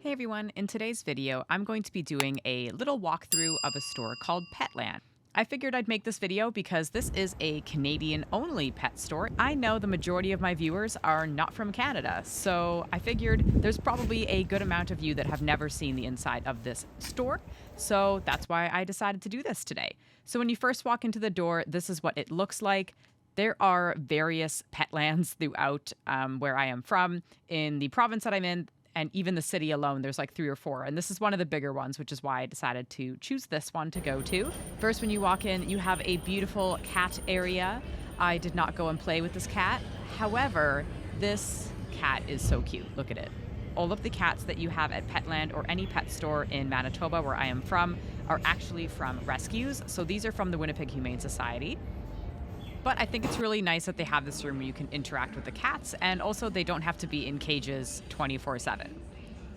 Hey everyone, in today's video, I'm going to be doing a little walkthrough of a store called Petland. I figured I'd make this video because this is a Canadian-only pet store. I know the majority of my viewers are not from Canada, so I figured there's probably a good amount of you that have never seen the inside of this store, so that's why I decided to do this today. So when you first walk into the door, this is what it looks like. There are various Petlands throughout where I am from. In the province that I'm in, and even the city alone, there's like 3 or 4. And this is one of the bigger ones, which is why I decided to choose this one to go to. First, when you walk in, you have a beautiful cat area. I did not go and play with this cat. However, this cat is so cute. Look at it. All of the cats that you have at Petland or any pet store in Manitoba, where I am from, are actually from rescues. So these are from the Winnipeg Humane Society. But I think it's really nice that they have this room where you can interact with the cats, and also they don't have to be in cages 24/7.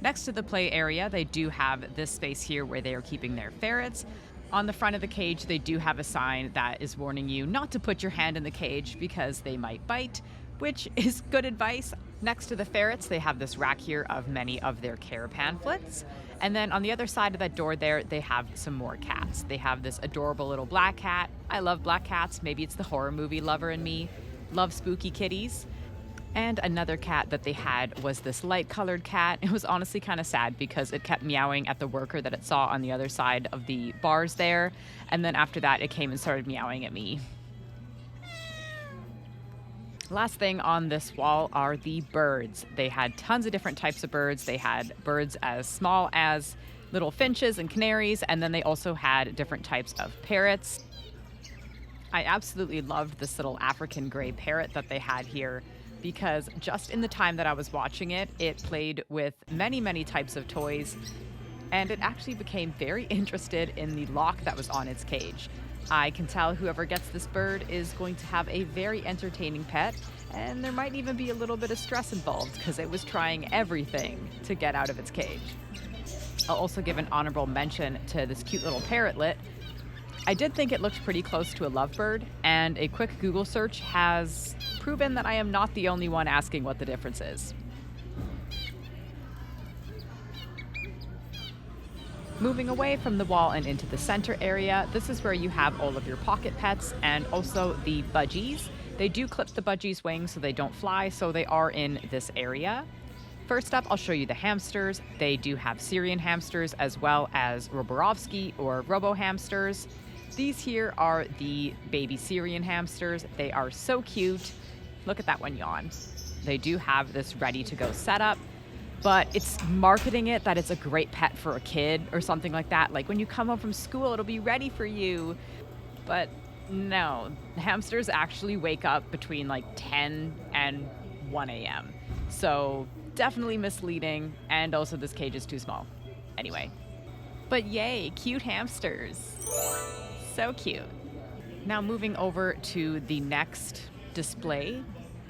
Next to the play area, they do have this space here where they are keeping their ferrets. On the front of the cage, they do have a sign that is warning you not to put your hand in the cage because they might bite, which is good advice. Next to the ferrets, they have this rack here of many of their care pamphlets. And then on the other side of that door there, they have some more cats. They have this adorable little black cat. I love black cats. Maybe it's the horror movie lover in me. Love spooky kitties. And another cat that they had was this light-colored cat. It was honestly kind of sad because it kept meowing at the worker that it saw on the other side of the bars there. And then after that, it came and started meowing at me. Last thing on this wall are the birds. They had tons of different types of birds. They had birds as small as little finches and canaries, and then they also had different types of parrots. I absolutely loved this little African gray parrot that they had here because just in the time that I was watching it, it played with many, many types of toys, and it actually became very interested in the lock that was on its cage. I can tell whoever gets this bird is going to have a very entertaining pet, and there might even be a little bit of stress involved because it was trying everything to get out of its cage. I'll also give an honorable mention to this cute little parrotlet. I did think it looked pretty close to a lovebird, and a quick Google search has proven that I am not the only one asking what the difference is. Moving away from the wall and into the center area, this is where you have all of your pocket pets and also the budgies. They do clip the budgies' wings so they don't fly, so they are in this area. First up, I'll show you the hamsters. They do have Syrian hamsters as well as Roborovski or Robo hamsters. These here are the baby Syrian hamsters. They are so cute. Look at that one yawn. They do have this ready-to-go setup, but it's marketing it that it's a great pet for a kid or something like that. Like when you come home from school, it'll be ready for you. But no, hamsters actually wake up between like 10 and 1 a.m. So definitely misleading. And also this cage is too small. Anyway, but yay, cute hamsters. So cute. Now moving over to the next display,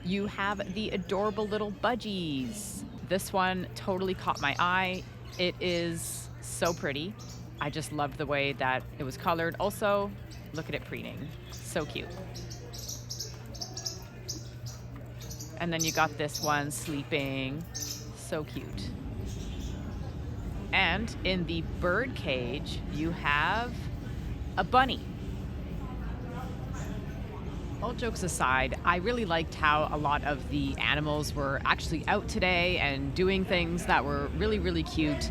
you have the adorable little budgies. This one totally caught my eye. It is so pretty. I just loved the way that it was colored. Also, look at it preening. So cute. And then you got this one sleeping. So cute. And in the bird cage, you have a bunny. All jokes aside, I really liked how a lot of the animals were actually out today and doing things that were really, really cute.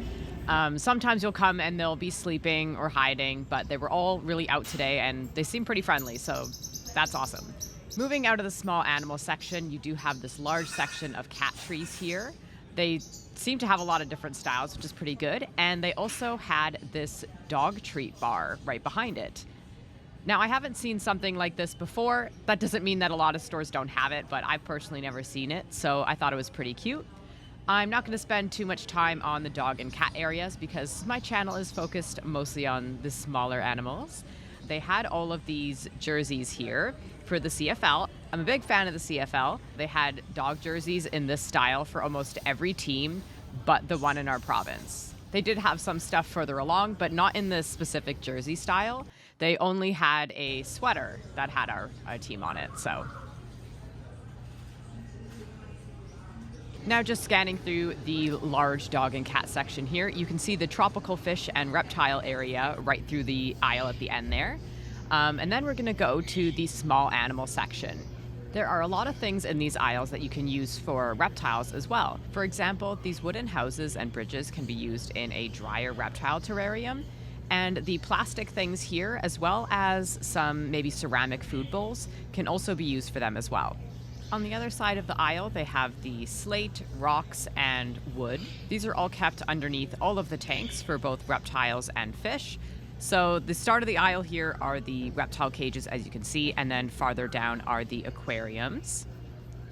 Sometimes you'll come and they'll be sleeping or hiding, but they were all really out today and they seem pretty friendly, so that's awesome. Moving out of the small animal section, you do have this large section of cat trees here. They seem to have a lot of different styles, which is pretty good. And they also had this dog treat bar right behind it. Now, I haven't seen something like this before. That doesn't mean that a lot of stores don't have it, but I've personally never seen it, so I thought it was pretty cute. I'm not going to spend too much time on the dog and cat areas because my channel is focused mostly on the smaller animals. They had all of these jerseys here for the CFL. I'm a big fan of the CFL. They had dog jerseys in this style for almost every team but the one in our province. They did have some stuff further along, but not in this specific jersey style. They only had a sweater that had our team on it, so. Now just scanning through the large dog and cat section here, you can see the tropical fish and reptile area right through the aisle at the end there. And then we're gonna go to the small animal section. There are a lot of things in these aisles that you can use for reptiles as well. For example, these wooden houses and bridges can be used in a drier reptile terrarium. And the plastic things here, as well as some maybe ceramic food bowls, can also be used for them as well. On the other side of the aisle, they have the slate, rocks, and wood. These are all kept underneath all of the tanks for both reptiles and fish. So the start of the aisle here are the reptile cages, as you can see, and then farther down are the aquariums.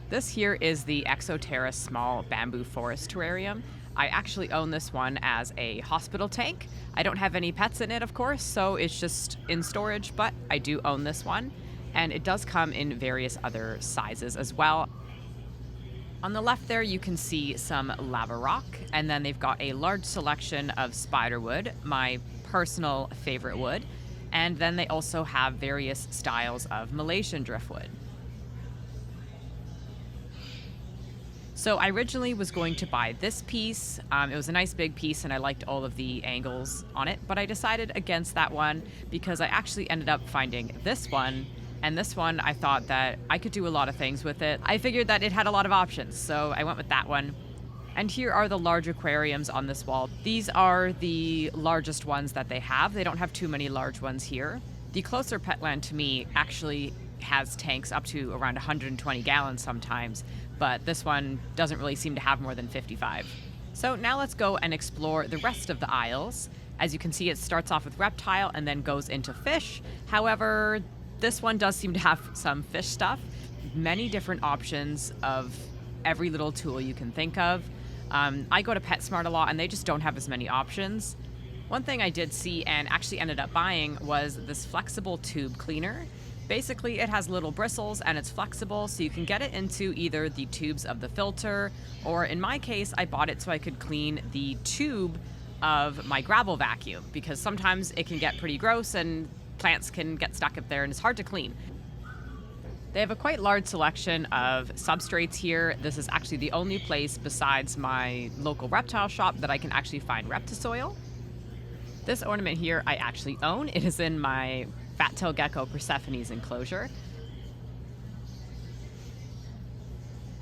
This here is the Exoterra small bamboo forest terrarium. I actually own this one as a hospital tank. I don't have any pets in it, of course, so it's just in storage, but I do own this one. And it does come in various other sizes as well. On the left there, you can see some lava rock, and then they've got a large selection of spiderwood, my personal favorite wood. And then they also have various styles of Malaysian driftwood. So I originally was going to buy this piece. It was a nice big piece and I liked all of the angles on it, but I decided against that one because I actually ended up finding this one. And this one, I thought that I could do a lot of things with it. I figured that it had a lot of options, so I went with that one. And here are the large aquariums on this wall. These are the largest ones that they have. They don't have too many large ones here. The closer Petland to me actually has tanks up to around 120 gallons sometimes, but this one doesn't really seem to have more than 55. So now let's go and explore the rest of the aisles. As you can see, it starts off with reptile and then goes into fish. However, this one does seem to have some fish stuff, many different options of every little tool you can think of. I go to PetSmart a lot and they just don't have as many options. One thing I did see and actually ended up buying was this flexible tube cleaner. Basically, it has little bristles and it's flexible, so you can get it into either the tubes of the filter, or in my case, I bought it so I could clean the tube of my gravel vacuum, because sometimes it can get pretty gross and plants can get stuck up there and it's hard to clean. They have a quite large selection of substrates here. This is actually the only place besides my local reptile shop that I can actually find Reptisoil. This ornament here I actually own. It is in my fat-tailed gecko Persephone's enclosure.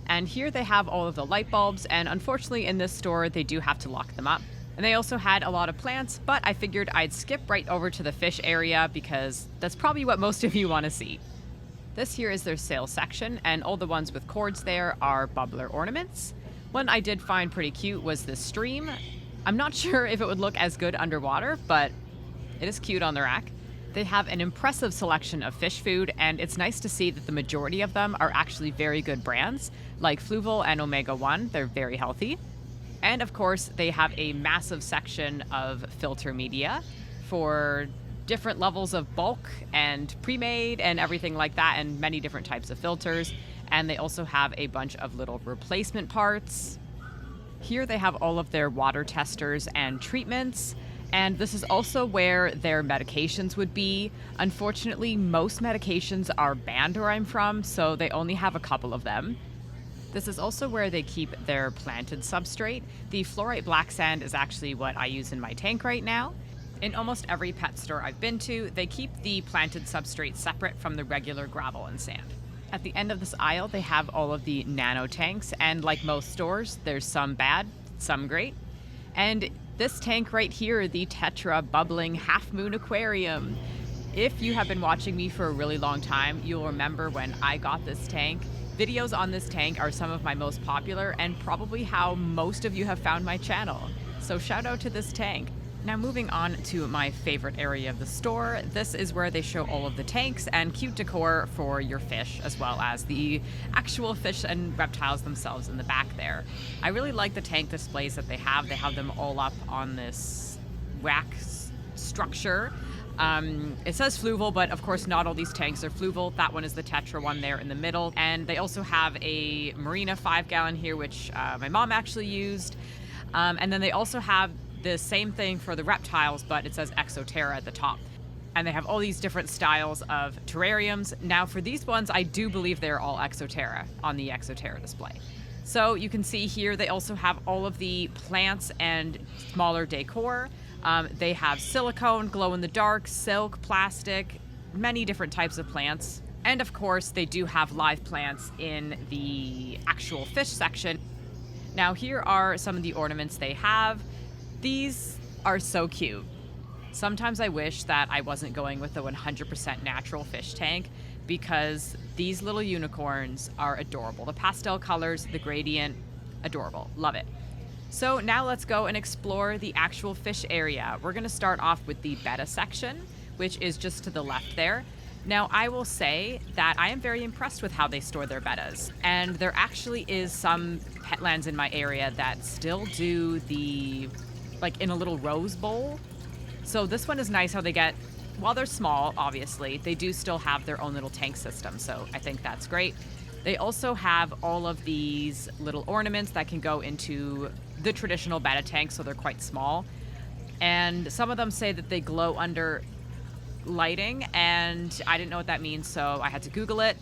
And here they have all of the light bulbs, and unfortunately in this store they do have to lock them up. And they also had a lot of plants, but I figured I'd skip right over to the fish area because that's probably what most of you want to see. This here is their sales section, and all the ones with cords there are bubbler ornaments. One I did find pretty cute was this stream. I'm not sure if it would look as good underwater, but it is cute on the rack. They have an impressive selection of fish food, and it's nice to see that the majority of them are actually very good brands, like Fluval and Omega 1. They're very healthy. And of course, they have a massive section of filter media for different levels of bulk and pre-made and everything like that, and many different types of filters. And they also have a bunch of little replacement parts. Here they have all of their water testers and treatments. And this is also where their medications would be. Unfortunately, most medications are banned where I'm from, so they only have a couple of them. This is also where they keep their planted substrate. The fluorite black sand is actually what I use in my tank right now. In almost every pet store I've been to, they keep the planted substrate separate from the regular gravel and sand. At the end of this aisle, they have all of the nano tanks, and like most stores, there's some bad, some great. And this tank right here, the Tetra Bubbling Half Moon Aquarium. If you have been watching me for a really long time, you'll remember when I got this tank. Videos on this tank are some of my most popular and probably how most of you have found my channel. So shout out to this tank. Now moving on to my favorite area of the store, this is where they show all of the tanks and cute decor for your fish, as well as the actual fish and reptiles themselves in the back there. I really like the tank displays that they have. They have them all up on this rack structure. It says Fluval, but of course not all these tanks are Fluval. That one is the Tetra one there in the middle. And they also have a Marina 5-gallon here, which my mom actually used. And then they also have the same thing for the reptiles, but it says Exoterra at the top. And they have all these different styles of terrariums. Now for these ones, I do believe they're all Exoterra on the Exoterra display. So you can see here they also have all of the plants and smaller decor. They have silicone, glow in the dark, silk, plastic, many different types of plants. And of course, they do have live plants in the actual fish section. Now here are some of the ornaments they have. These are so cute. Sometimes I wish that I wasn't going with the 100% natural fish tank because these little unicorns are adorable. The pastel colors, the gradient, adorable. Love it. So now let's go and explore the actual fish area. We're going to start off with the Betta section, which is just to the left there. Now, I will say that I am very impressed with how they store their bettas. And there actually is some Petlands in my area that still do like in a little rose bowl. So this one is nice how they get, while they're small, obviously, they do still have their own little tank system. So I think that's great. They also have all of these little ornaments that can go into the traditional Betta tank, so they're quite small. And some of them say that they glow under lighting, and I didn't know what that means, so I had to Google it.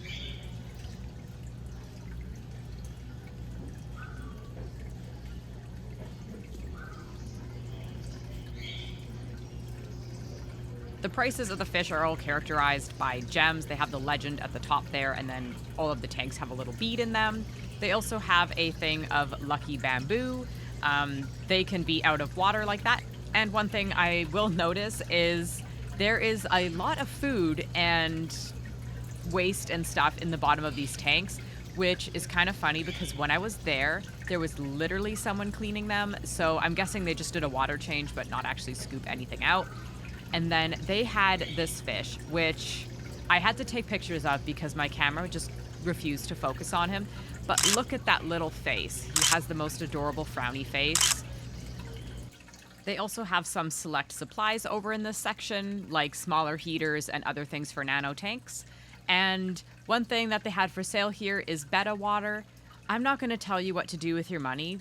The prices of the fish are all characterized by gems. They have the legend at the top there, and then all of the tanks have a little bead in them. They also have a thing of lucky bamboo. They can be out of water like that. And one thing I will notice is there is a lot of food and waste and stuff in the bottom of these tanks, which is kind of funny because when I was there was literally someone cleaning them. So I'm guessing they just did a water change, but not actually scoop anything out. And then they had this fish, which I had to take pictures of because my camera just refused to focus on him. But look at that little face. He has the most adorable frowny face. They also have some select supplies over in this section, like smaller heaters and other things for nano tanks. And one thing that they had for sale here is Betta water. I'm not going to tell you what to do with your money,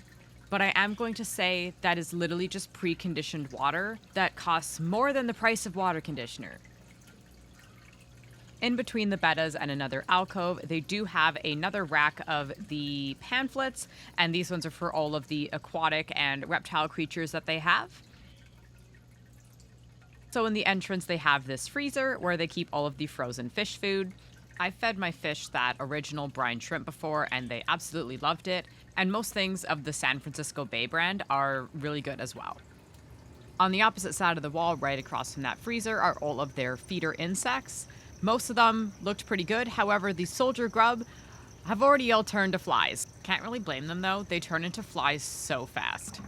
but I am going to say that is literally just preconditioned water that costs more than the price of water conditioner. In between the Bettas and another alcove, they do have another rack of the pamphlets, and these ones are for all of the aquatic and reptile creatures that they have. So in the entrance, they have this freezer where they keep all of the frozen fish food. I fed my fish that original brine shrimp before, and they absolutely loved it. And most things of the San Francisco Bay brand are really good as well. On the opposite side of the wall, right across from that freezer, are all of their feeder insects. Most of them looked pretty good. However, the soldier grub have already all turned to flies. Can't really blame them though. They turn into flies so fast.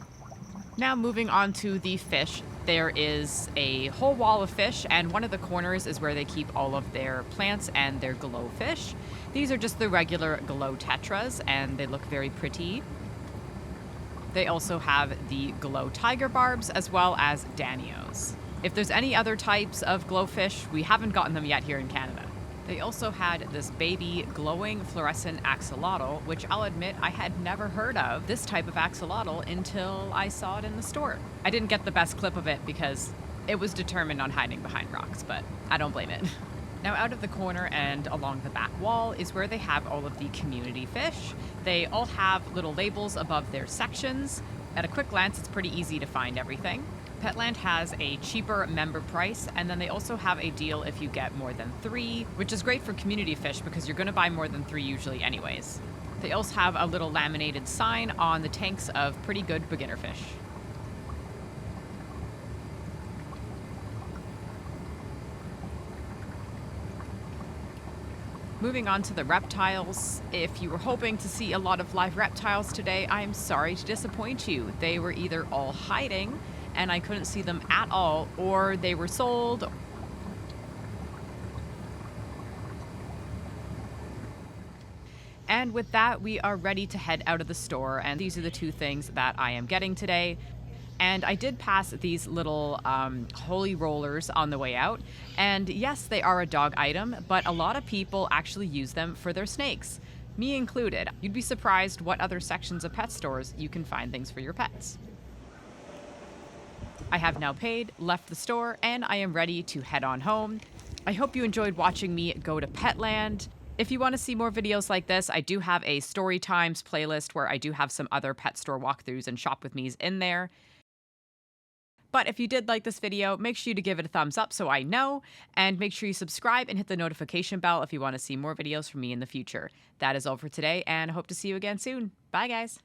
Now moving on to the fish, there is a whole wall of fish, and one of the corners is where they keep all of their plants and their glow fish. These are just the regular glow tetras, and they look very pretty. They also have the glow tiger barbs as well as danios. If there's any other types of glowfish, we haven't gotten them yet here in Canada. They also had this baby glowing fluorescent axolotl, which I'll admit I had never heard of this type of axolotl until I saw it in the store. I didn't get the best clip of it because it was determined on hiding behind rocks, but I don't blame it. Now out of the corner and along the back wall is where they have all of the community fish. They all have little labels above their sections. At a quick glance, it's pretty easy to find everything. Petland has a cheaper member price, and then they also have a deal if you get more than 3, which is great for community fish because you're going to buy more than 3 usually anyways. They also have a little laminated sign on the tanks of pretty good beginner fish. Moving on to the reptiles. If you were hoping to see a lot of live reptiles today, I'm sorry to disappoint you. They were either all hiding and I couldn't see them at all, or they were sold. And with that, we are ready to head out of the store, and these are the 2 things that I am getting today. And I did pass these little holy rollers on the way out, and yes, they are a dog item, but a lot of people actually use them for their snakes, me included. You'd be surprised what other sections of pet stores you can find things for your pets. I have now paid, left the store, and I am ready to head on home. I hope you enjoyed watching me go to Petland. If you want to see more videos like this, I do have a story times playlist where I do have some other pet store walkthroughs and shop with me's in there. But if you did like this video, make sure to give it a thumbs up so I know, and make sure you subscribe and hit the notification bell if you want to see more videos from me in the future. That is all for today, and I hope to see you again soon. Bye, guys.